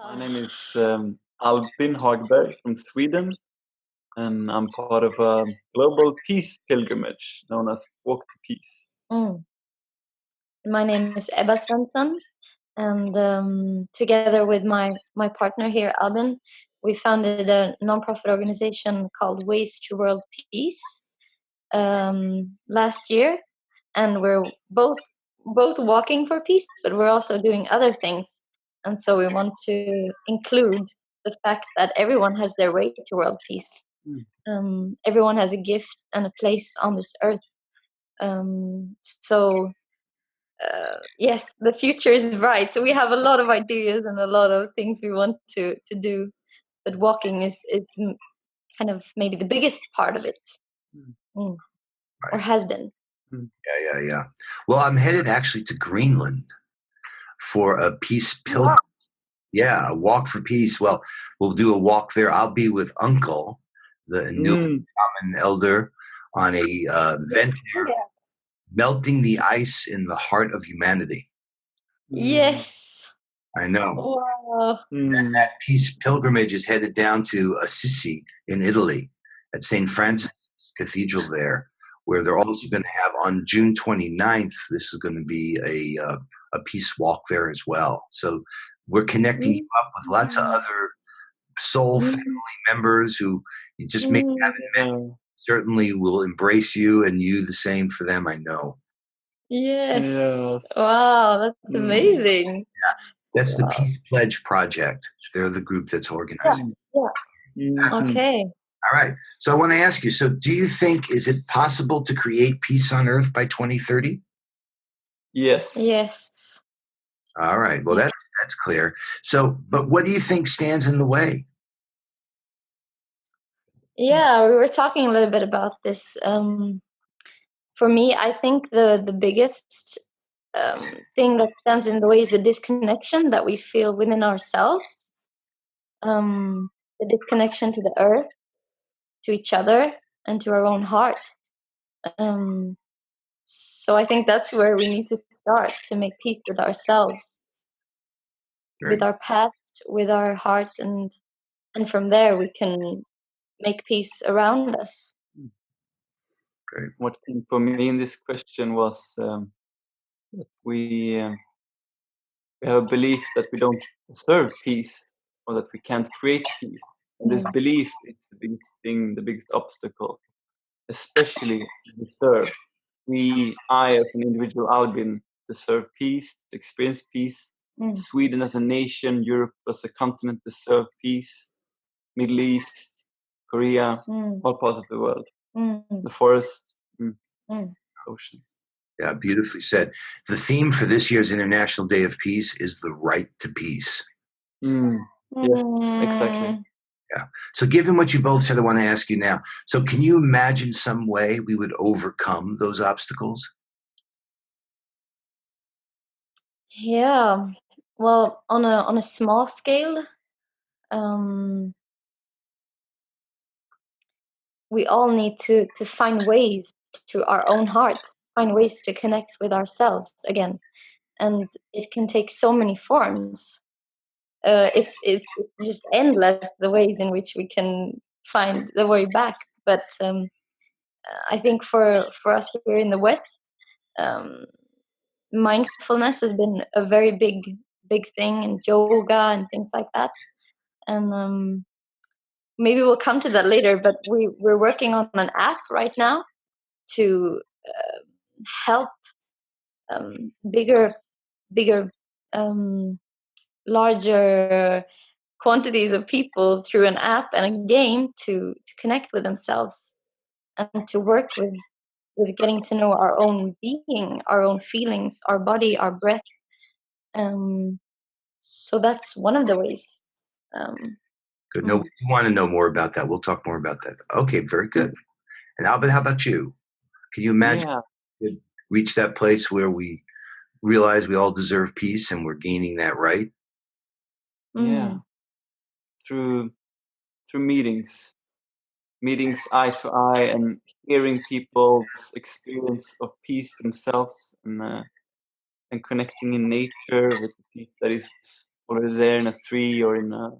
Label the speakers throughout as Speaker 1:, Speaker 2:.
Speaker 1: My name is Albin from Sweden, and I'm part of a global peace pilgrimage known as Walk to Peace.
Speaker 2: Mm. My name is Ebba, and together with my partner here, Albin, we founded a nonprofit organization called Ways to World Peace last year, and we're both walking for peace, but we're also doing other things, and so we want to include the fact that everyone has their way to world peace. Everyone has a gift and a place on this earth. So yes, the future is bright. We have a lot of ideas and a lot of things we want to do, but walking is kind of maybe the biggest part of it, or has been.
Speaker 3: Yeah. Well, I'm headed actually to Greenland for a peace pilgrimage. Yeah, a walk for peace. Well, we'll do a walk there. I'll be with Uncle, the new common elder, on a event there, melting the ice in the heart of humanity.
Speaker 2: Yes.
Speaker 3: I know.
Speaker 2: Wow.
Speaker 3: And that peace pilgrimage is headed down to Assisi in Italy at St. Francis Cathedral there, where they're also going to have on June 29th, this is going to be a peace walk there as well. So we're connecting you up with lots of other soul family members who you just maybe haven't met. Certainly will embrace you, and you the same for them, I know.
Speaker 2: Yes. Wow, that's amazing.
Speaker 3: Yeah, that's the Peace Pledge Project. They're the group that's organizing.
Speaker 2: Okay.
Speaker 3: All right. So I want to ask you, so do you think, is it possible to create peace on earth by 2030?
Speaker 1: Yes.
Speaker 3: All right. Well, that's clear. So, but what do you think stands in the way?
Speaker 2: Yeah, we were talking a little bit about this. For me, I think the biggest thing that stands in the way is the disconnection that we feel within ourselves, the disconnection to the earth, to each other, and to our own heart. So I think that's where we need to start, to make peace with ourselves, with our past, with our heart, and from there we can make peace around us.
Speaker 1: Great. What came for me in this question was that we have a belief that we don't deserve peace, or that we can't create peace. And this belief is the biggest thing, the biggest obstacle, especially deserve. I as an individual Albin deserve peace, to experience peace. Sweden as a nation, Europe as a continent deserve peace. Middle East, Korea, all parts of the world. The forest, oceans.
Speaker 3: Yeah, beautifully said. The theme for this year's International Day of Peace is the right to peace.
Speaker 1: Yes, exactly.
Speaker 3: Yeah. So given what you both said, I want to ask you now. So can you imagine some way we would overcome those obstacles?
Speaker 2: Yeah. Well, on a small scale, we all need to find ways to our own heart, find ways to connect with ourselves again. And it can take so many forms. It's just endless, the ways in which we can find the way back. But I think for us here in the West, mindfulness has been a very big thing, and yoga and things like that. And maybe we'll come to that later, but we're working on an app right now to help bigger larger quantities of people through an app and a game to connect with themselves and to work with getting to know our own being, our own feelings, our body, our breath. So that's one of the ways.
Speaker 3: Good. No, we want to know more about that. We'll talk more about that. Okay, very good. And Albin, how about you? Can you imagine we reach that place where we realize we all deserve peace and we're gaining that right?
Speaker 1: Yeah. Through meetings eye to eye, and hearing people's experience of peace themselves, and connecting in nature with the peace that is already there in a tree or in a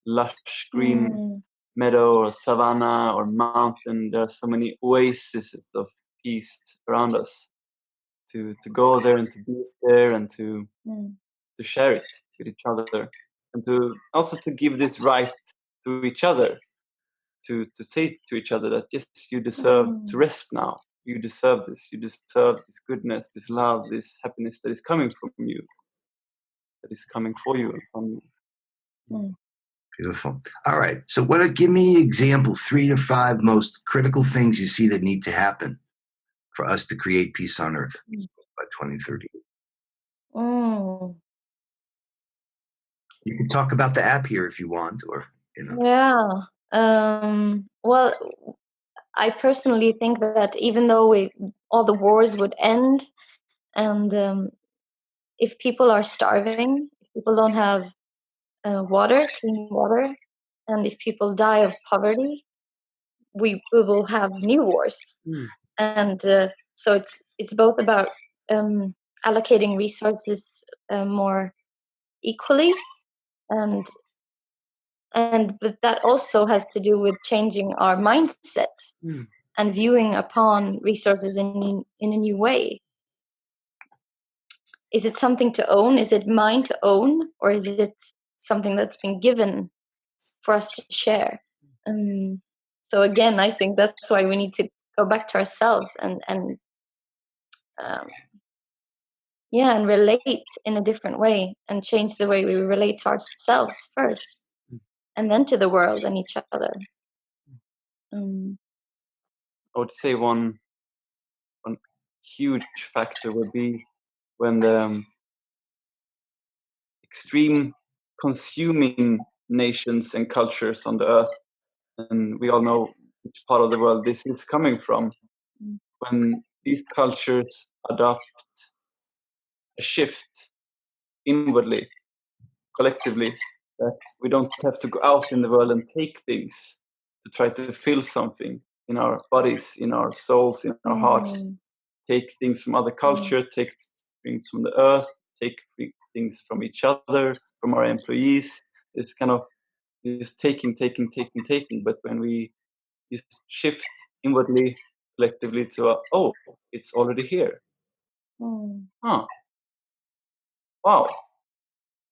Speaker 1: lush green meadow or savanna or mountain. There are so many oases of peace around us. To go there and to be there and to share it with each other, and to also to give this right to each other, to say to each other that yes, you deserve to rest now. You deserve this. You deserve this goodness, this love, this happiness that is coming from you, that is coming for you and from you.
Speaker 3: Beautiful. All right. So give me an example, 3 to 5 most critical things you see that need to happen for us to create peace on earth by 2030. You can talk about the app here if you want, or
Speaker 2: Yeah. Well, I personally think that even though all the wars would end, and if people are starving, if people don't have clean water, and if people die of poverty, we will have new wars. And so it's both about allocating resources more equally, but that also has to do with changing our mindset and viewing upon resources in a new way. Is it something to own? Is it mine to own? Or is it something that's been given for us to share? So again, I think that's why we need to go back to ourselves and relate in a different way, and change the way we relate to ourselves first, and then to the world and each other.
Speaker 1: I would say one huge factor would be when the extreme consuming nations and cultures on the earth, and we all know which part of the world this is coming from, when these cultures adopt a shift inwardly, collectively, that we don't have to go out in the world and take things to try to fill something in our bodies, in our souls, in our hearts. Take things from other culture, take things from the earth, take things from each other, from our employees. It's kind of just taking. But when we just shift inwardly, collectively to, it's already here. Wow,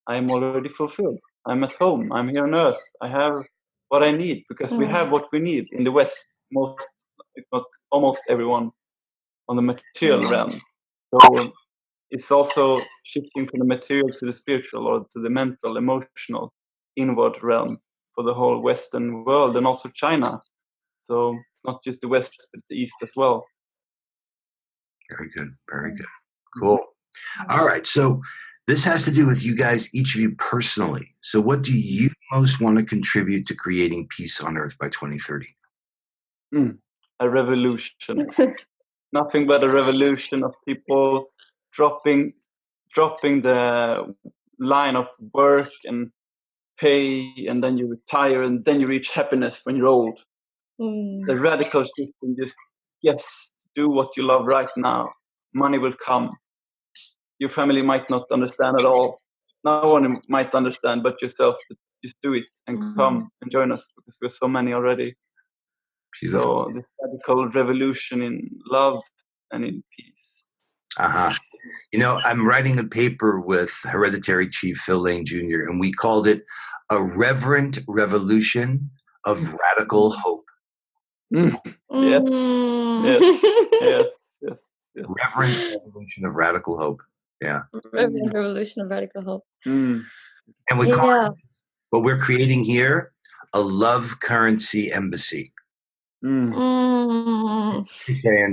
Speaker 1: I am already fulfilled. I'm at home. I'm here on earth. I have what I need, because we have what we need in the West. Most, if not almost everyone on the material realm. So it's also shifting from the material to the spiritual, or to the mental, emotional, inward realm for the whole Western world, and also China. So it's not just the West, but the East as well.
Speaker 3: Very good. Very good. Cool. All right. So this has to do with you guys, each of you personally. So what do you most want to contribute to creating peace on earth by 2030?
Speaker 1: A revolution. Nothing but a revolution of people dropping the line of work and pay, and then you retire, and then you reach happiness when you're old. The radical shift in just do what you love right now. Money will come. Your family might not understand at all. No one might understand but yourself. But just do it and come and join us, because we're so many already. Beautiful. So this radical revolution in love and in peace.
Speaker 3: I'm writing a paper with Hereditary Chief Phil Lane Jr., and we called it A Reverent Revolution of Radical Hope.
Speaker 1: Yes.
Speaker 3: Reverent Revolution of Radical Hope. Yeah.
Speaker 2: Reverent Revolution of Radical Hope.
Speaker 3: And we call it, what we're creating here, a love currency embassy. Ann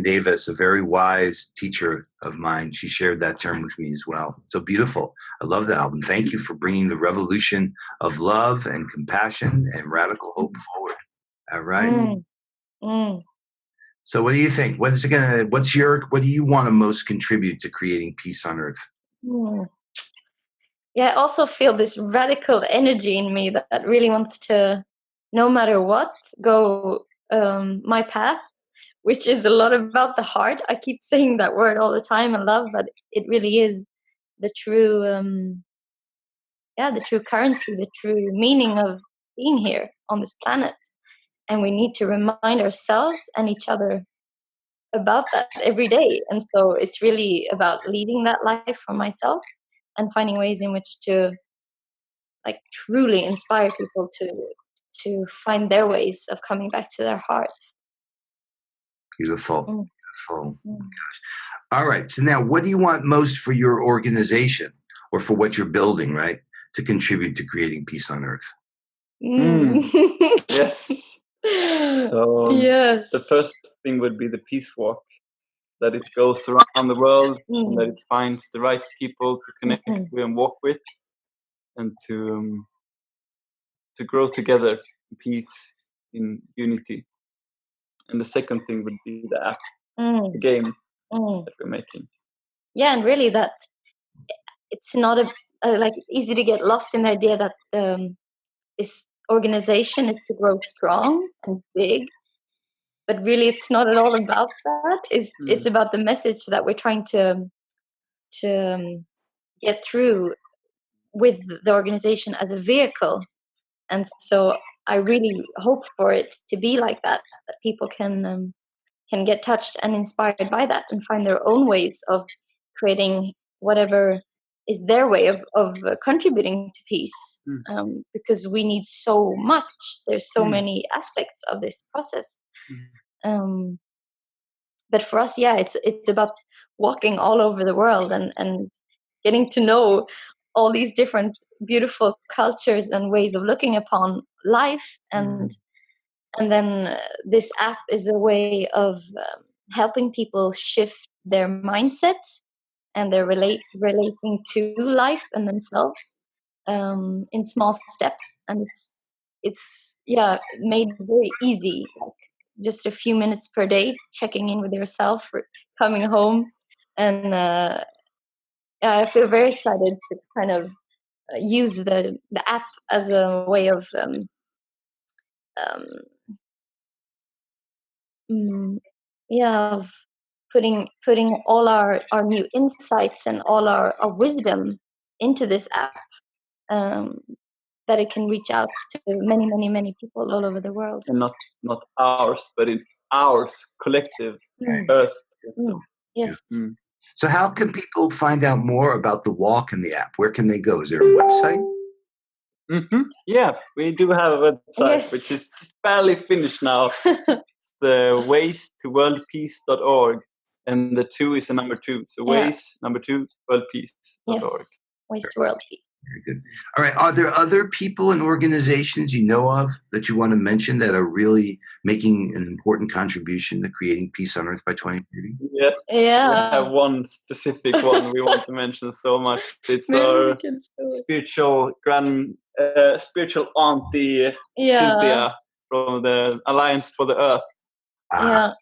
Speaker 3: Davis, a very wise teacher of mine, she shared that term with me as well. So beautiful. I love that, Albin. Thank you for bringing the revolution of love and compassion and radical hope forward. All right. So what do you think? What do you want to most contribute to creating peace on earth?
Speaker 2: I also feel this radical energy in me that really wants to, no matter what, go my path, which is a lot about the heart. I keep saying that word all the time, and love, but it really is the true the true currency, the true meaning of being here on this planet. And we need to remind ourselves and each other about that every day. And so it's really about leading that life for myself and finding ways in which to like truly inspire people to find their ways of coming back to their heart.
Speaker 3: Beautiful.
Speaker 2: Mm.
Speaker 3: Beautiful. Gosh. All right. So now what do you want most for your organization or for what you're building, right, to contribute to creating peace on earth?
Speaker 1: Yes. So
Speaker 2: yes.
Speaker 1: the first thing would be the peace walk, that it goes around the world and that it finds the right people to connect with and walk with, and to grow together in peace, in unity. And the second thing would be the app, the game that we're making.
Speaker 2: Yeah, and really that it's not like easy to get lost in the idea that this organization is to grow strong and big, but really it's not at all about that. It's about the message that we're trying to get through with the organization as a vehicle. And so I really hope for it to be like that people can get touched and inspired by that and find their own ways of creating whatever is their way of contributing to peace, because we need so much. There's so many aspects of this process. But for us, it's about walking all over the world and getting to know all these different beautiful cultures and ways of looking upon life. And then this app is a way of helping people shift their mindset and their relating to life and themselves in small steps. And it's made very easy, like just a few minutes per day, checking in with yourself, coming home. And I feel very excited to kind of use the app as a way of of putting all our new insights and all our wisdom into this app, that it can reach out to many people all over the world.
Speaker 1: And not ours, but in ours, collective Earth.
Speaker 2: Yes.
Speaker 3: So how can people find out more about the walk and the app? Where can they go? Is there a website?
Speaker 1: Yeah, we do have a website, which is just barely finished now. It's the waystoworldpeace.org, and the 2 is a number 2. So ways, number 2, worldpeace.org.
Speaker 2: Yes. Ways to World Peace.
Speaker 3: Very good. All right. Are there other people and organizations you know of that you want to mention that are really making an important contribution to creating peace on earth by 2030?
Speaker 1: Yes.
Speaker 2: Yeah.
Speaker 1: We have one specific one we want to mention so much. It's our spiritual auntie, Cynthia, from the Alliance for the Earth.
Speaker 2: Yeah.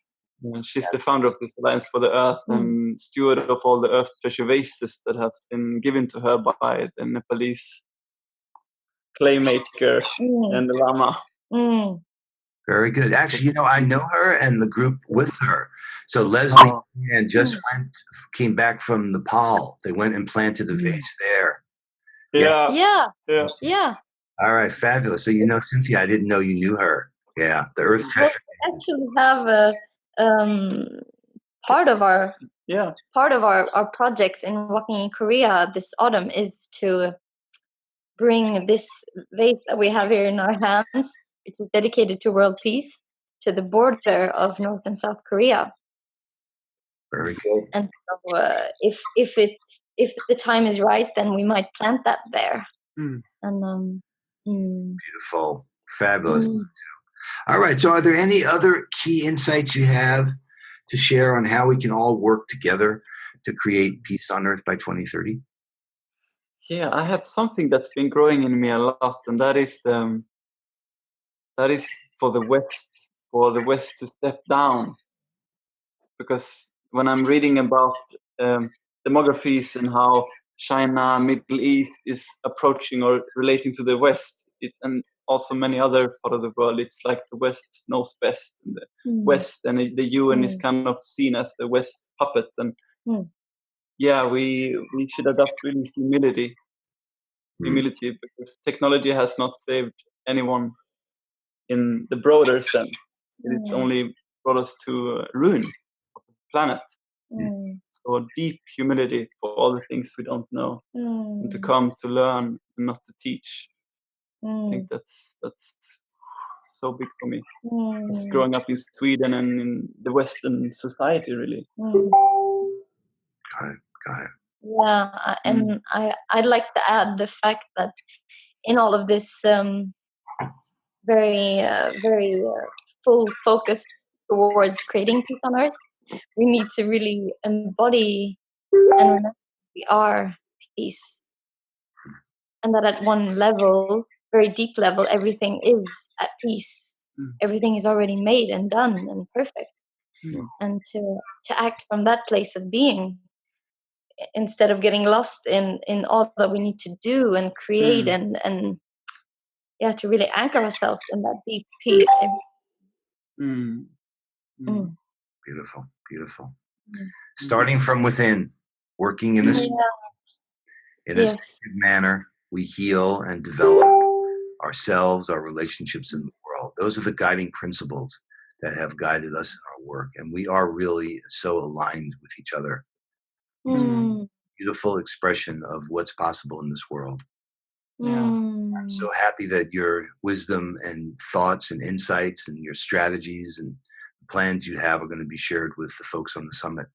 Speaker 1: She's the founder of this Alliance for the Earth and steward of all the Earth treasure vases that has been given to her by the Nepalese claymaker and the Lama.
Speaker 3: Very good. Actually, I know her and the group with her. So Leslie and just came back from Nepal. They went and planted the vase there.
Speaker 1: Yeah.
Speaker 3: All right, fabulous. So Cynthia, I didn't know you knew her. Yeah, the Earth treasure.
Speaker 2: We actually have a part of our project in Walking in Korea this autumn is to bring this vase that we have here in our hands, which is dedicated to world peace, to the border of North and South Korea.
Speaker 3: Very good.
Speaker 2: And so if the time is right, then we might plant that there. And
Speaker 3: beautiful, fabulous. All right. So are there any other key insights you have to share on how we can all work together to create peace on earth by 2030?
Speaker 1: Yeah, I have something that's been growing in me a lot, and that is for the West to step down. Because when I'm reading about demographies and how China, Middle East is approaching or relating to the West, and also many other part of the world, it's like the West knows best, and the West and the UN is kind of seen as the West puppet. And we should adopt really humility humility, because technology has not saved anyone in the broader sense. It's only brought us to ruin of the planet. So deep humility for all the things we don't know, and to come to learn and not to teach. I think that's so big for me. It's growing up in Sweden and in the Western society, really.
Speaker 3: Got it.
Speaker 2: Yeah, and I'd like to add the fact that in all of this very full focus towards creating peace on earth, we need to really embody and remember we are peace, and that at one level, very deep level, everything is at peace. Everything is already made and done and perfect. And to act from that place of being, instead of getting lost in all that we need to do and create and to really anchor ourselves in that deep peace.
Speaker 3: Beautiful. Starting from within, working in this in a sacred manner, we heal and develop ourselves, our relationships in the world. Those are the guiding principles that have guided us in our work, and we are really so aligned with each other. Beautiful expression of what's possible in this world. I'm so happy that your wisdom and thoughts and insights and your strategies and plans you have are going to be shared with the folks on the summit.